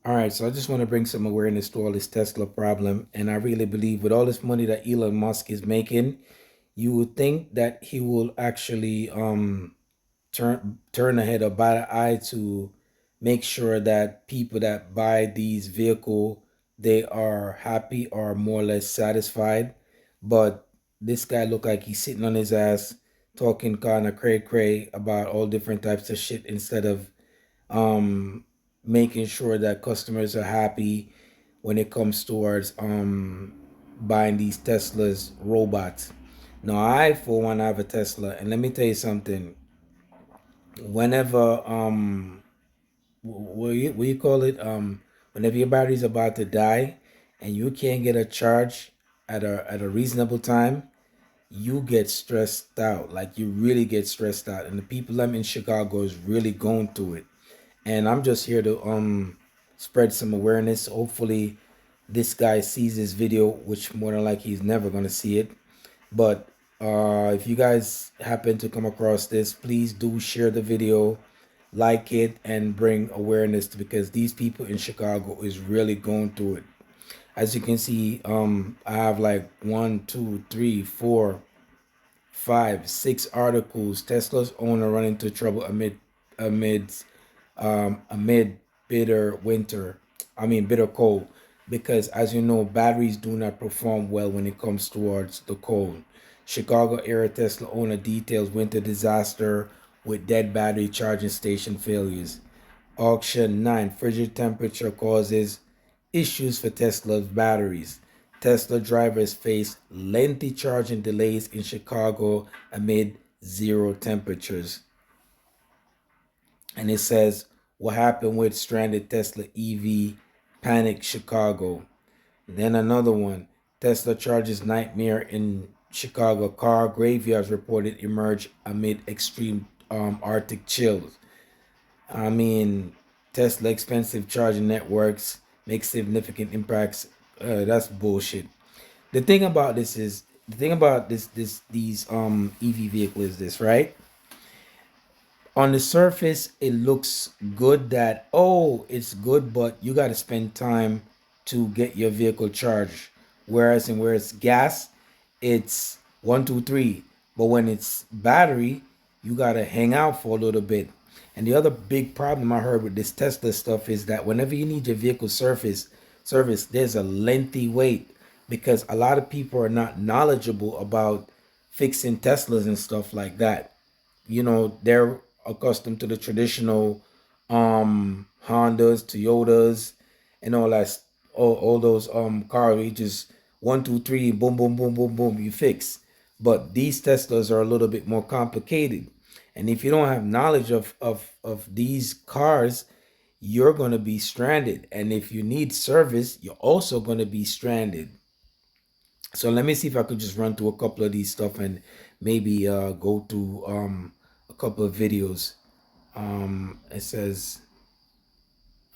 All right, so I just want to bring some awareness to all this Tesla problem. And I really believe with all this money that Elon Musk is making, you would think that he will actually turn ahead or bat an eye to make sure that people that buy these vehicle they are happy or more or less satisfied. But this guy look like he's sitting on his ass talking kind of cray cray about all different types of shit instead of um making sure that customers are happy when it comes towards buying these Teslas robots. Now I for one have a Tesla, and let me tell you something. Whenever what you call it, whenever your battery's about to die and you can't get a charge at a reasonable time, you get stressed out. Like you really get stressed out, and the people I'm in Chicago is really going through it. And I'm just here to spread some awareness. Hopefully this guy sees this video, which more than likely he's never gonna see it. But if you guys happen to come across this, please do share the video, like it, and bring awareness to, because these people in Chicago is really going through it. As you can see, I have like one, two, three, four, five, six articles. Tesla's owner run into trouble amid amid bitter winter. I mean bitter cold, because as you know, batteries do not perform well when it comes towards the cold. Chicago area Tesla owner details winter disaster with dead battery charging station failures. Auction 9. Frigid temperature causes issues for Tesla's batteries. Tesla drivers face lengthy charging delays in Chicago amid zero temperatures. And it says, what happened with stranded Tesla EV? Panic Chicago. Then another one. Tesla charges nightmare in Chicago car graveyards reported emerge amid extreme Arctic chills. I mean, Tesla expensive charging networks make significant impacts. That's bullshit. The thing about this these EV vehicle is this, right? On the surface it looks good that, oh, it's good, but you got to spend time to get your vehicle charged. Whereas in where it's gas, it's one two three, but when it's battery, you got to hang out for a little bit. And the other big problem I heard with this Tesla stuff is that whenever you need your vehicle service, there's a lengthy wait, because a lot of people are not knowledgeable about fixing Teslas and stuff like that. They're accustomed to the traditional Hondas, Toyotas, and all those cars where you just one, two, three, boom, boom, boom, boom, boom, you fix. But these Teslas are a little bit more complicated. And if you don't have knowledge of these cars, you're gonna be stranded. And if you need service, you're also gonna be stranded. So let me see if I could just run through a couple of these stuff and maybe go through a couple of videos. It says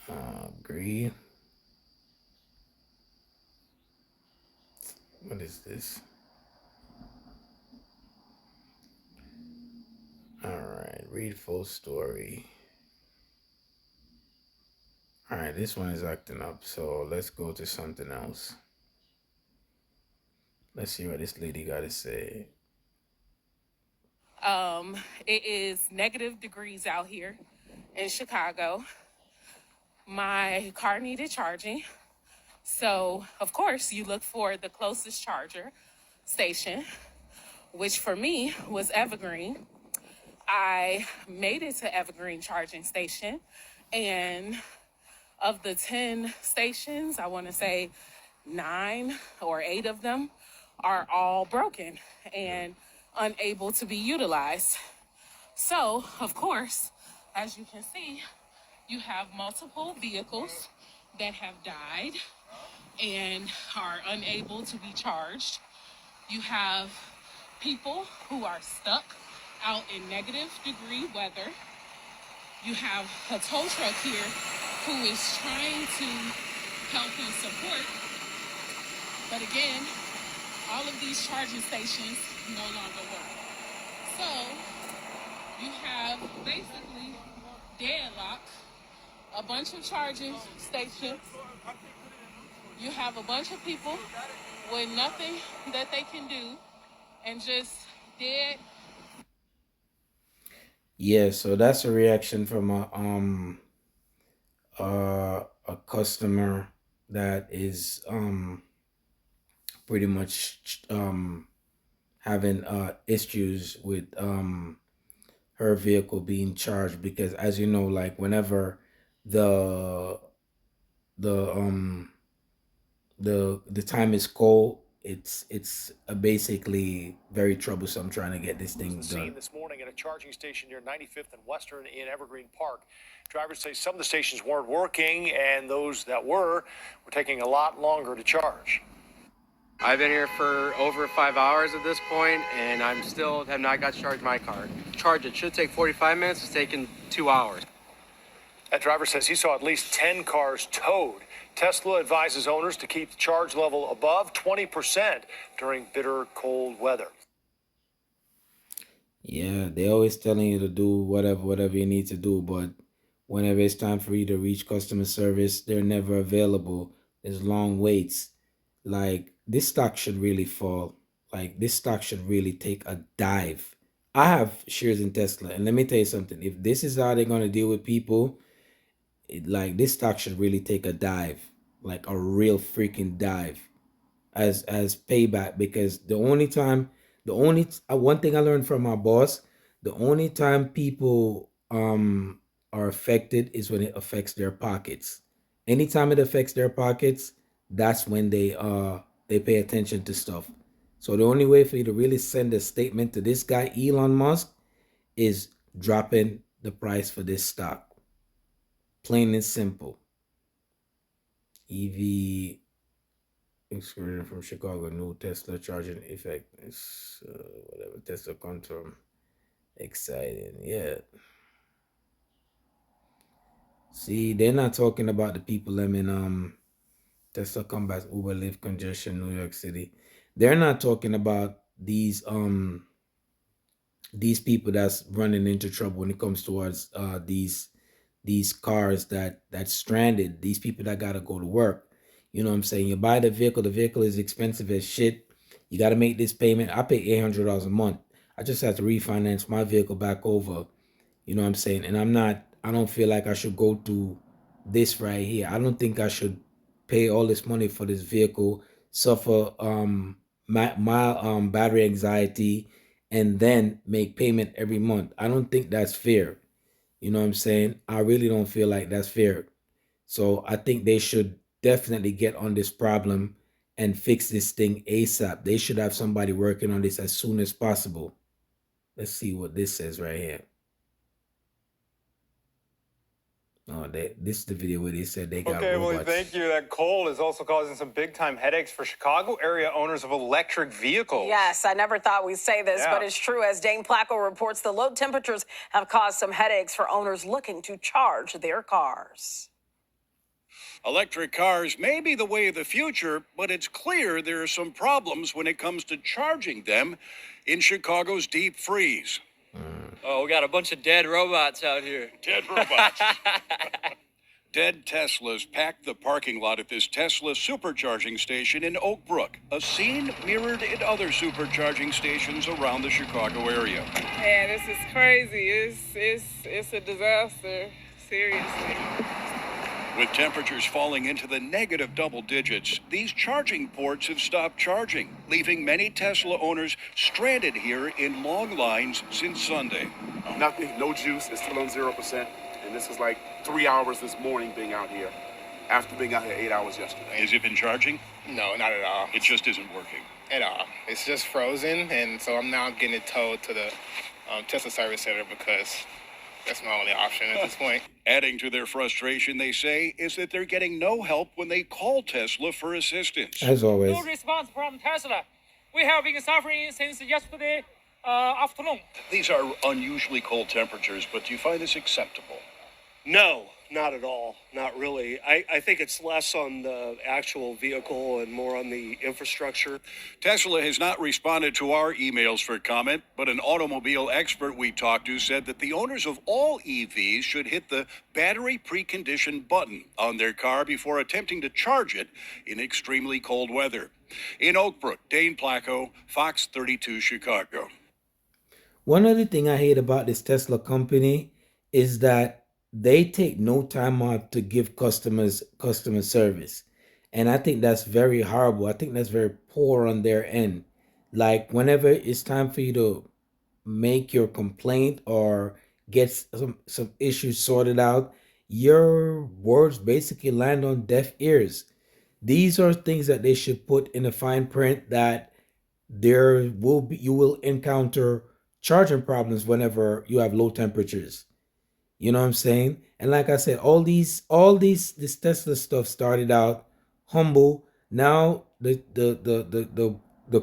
agree. What is this? All right, read full story. All right, this one is acting up, so let's go to something else. Let's see what this lady got to say. It is negative degrees out here in Chicago. My car needed charging. So, of course, you look for the closest charger station, which for me was Evergreen. I made it to Evergreen charging station, and of the 10 stations, I want to say 9 or 8 of them are all broken and unable to be utilized. So, of course, as you can see, you have multiple vehicles that have died and are unable to be charged. You have people who are stuck out in negative degree weather. You have a tow truck here who is trying to help and support. But again, all of these charging stations no longer work. So you have basically deadlock a bunch of charging stations. You have a bunch of people with nothing that they can do and just dead. Yeah, so that's a reaction from a customer that is pretty much having issues with her vehicle being charged, because as you know, like whenever the the um the time is cold, it's basically very troublesome trying to get this thing done. This morning at a charging station near 95th and Western in Evergreen Park. Drivers say some of the stations weren't working, and those that were taking a lot longer to charge. I've been here for over 5 hours at this point, and I'm still have not got to charge my car. Charge it should take 45 minutes. It's taken 2 hours. That driver says he saw at least 10 cars towed. Tesla advises owners to keep the charge level above 20% during bitter cold weather. Yeah, they always telling you to do whatever you need to do, but whenever it's time for you to reach customer service, they're never available. There's long waits. Like this stock should really fall. Like this stock should really take a dive. I have shares in Tesla, and let me tell you something. If this is how they're gonna deal with people, like this stock should really take a dive, like a real freaking dive, as payback. Because the only one thing I learned from my boss, the only time people are affected is when it affects their pockets. Anytime it affects their pockets, that's when they pay attention to stuff. So the only way for you to really send a statement to this guy Elon Musk is dropping the price for this stock. Plain and simple. EV excursion from Chicago, new Tesla charging effect. It's whatever Tesla confirm. Exciting, yeah. See, they're not talking about the people them in Tesla combats Uber Lyft congestion, New York City. They're not talking about these people that's running into trouble when it comes towards these cars that's stranded, these people that gotta go to work. You know what I'm saying? You buy the vehicle is expensive as shit. You gotta make this payment. I pay $800 a month. I just have to refinance my vehicle back over. You know what I'm saying? And I don't feel like I should go through this right here. I don't think I should pay all this money for this vehicle, suffer my battery anxiety, and then make payment every month. I don't think that's fair. You know what I'm saying? I really don't feel like that's fair. So I think they should definitely get on this problem and fix this thing ASAP. They should have somebody working on this as soon as possible. Let's see what this says right here. Oh, this is the video where they said they got Okay, robots. well, thank you. That cold is also causing some big-time headaches for Chicago area owners of electric vehicles. Yes, I never thought we'd say this, but it's true. As Dane Placco reports, the low temperatures have caused some headaches for owners looking to charge their cars. Electric cars may be the way of the future, but it's clear there are some problems when it comes to charging them in Chicago's deep freeze. Oh, we got a bunch of dead robots out here. Dead robots. Dead Teslas packed the parking lot at this Tesla supercharging station in Oak Brook, a scene mirrored in other supercharging stations around the Chicago area. Man, this is crazy. It's a disaster. Seriously. With temperatures falling into the negative double digits, these charging ports have stopped charging, leaving many Tesla owners stranded here in long lines since Sunday. Nothing, no juice. It's still on 0%. And this is like 3 hours this morning being out here, after being out here 8 hours yesterday. Has it been charging? No, not at all. It just isn't working. At all. It's just frozen, and so I'm now getting it towed to the Tesla service center because that's my only option at this point. Adding to their frustration, they say, is that they're getting no help when they call Tesla for assistance. As always. No response from Tesla. We have been suffering since yesterday afternoon. These are unusually cold temperatures, but do you find this acceptable? No, Not at all. Not really. I think it's less on the actual vehicle and more on the infrastructure. Tesla has not responded to our emails for comment, but an automobile expert we talked to said that the owners of all EVs should hit the battery precondition button on their car before attempting to charge it in extremely cold weather. In Oak Brook, Dane Placco, Fox 32 Chicago. One other thing I hate about this Tesla company is that they take no time out to give customers customer service. And I think that's very horrible. I think that's very poor on their end. Like whenever it's time for you to make your complaint or get some issues sorted out, your words basically land on deaf ears. These are things that they should put in a fine print, that you will encounter charging problems whenever you have low temperatures. You know what I'm saying? And like I said, this Tesla stuff started out humble. Now the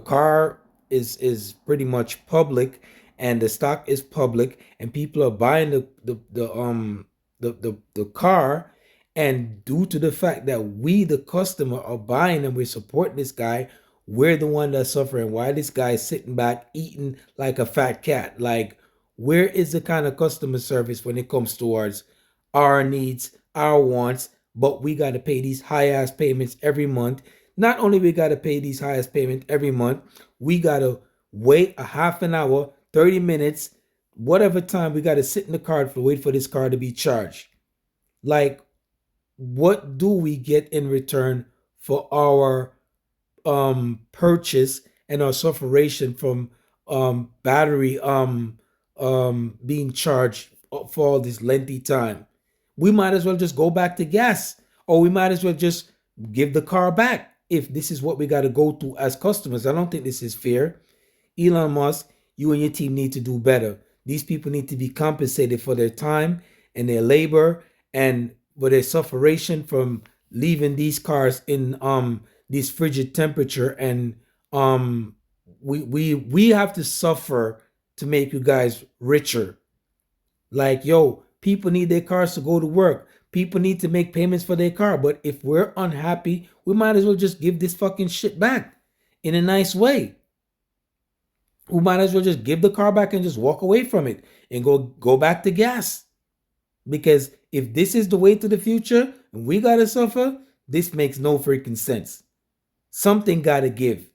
car is pretty much public, and the stock is public, and people are buying the car. And due to the fact that we, the customer, are buying and we're supporting this guy, we're the one that's suffering. Why this guy is sitting back eating like a fat cat? Like, where is the kind of customer service when it comes towards our needs, our wants, but we got to pay these high ass payments every month? Not only we got to pay these highest payment every month, we got to wait a half an hour, 30 minutes, whatever time we got to sit in the car for wait for this car to be charged. Like, what do we get in return for our purchase and our sufferation from battery being charged for all this lengthy time? We might as well just go back to gas, or we might as well just give the car back if this is what we got to go through as customers. I don't think this is fair. Elon Musk, you and your team need to do better. These people need to be compensated for their time and their labor and for their sufferation from leaving these cars in this frigid temperature. And we have to suffer to make you guys richer. Like, yo, people need their cars to go to work. People need to make payments for their car. But if we're unhappy, we might as well just give this fucking shit back in a nice way. We might as well just give the car back and just walk away from it and go back to gas. Because if this is the way to the future and we gotta suffer, this makes no freaking sense. Something gotta give.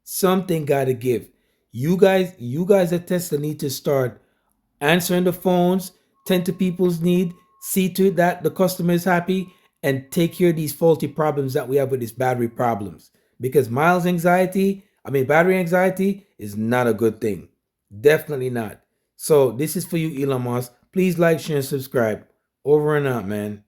Something gotta give. You guys at Tesla need to start answering the phones, tend to people's need, see to it that the customer is happy, and take care of these faulty problems that we have with these battery problems. Because battery anxiety is not a good thing. Definitely not. So this is for you, Elon Musk. Please like, share, and subscribe. Over and out, man.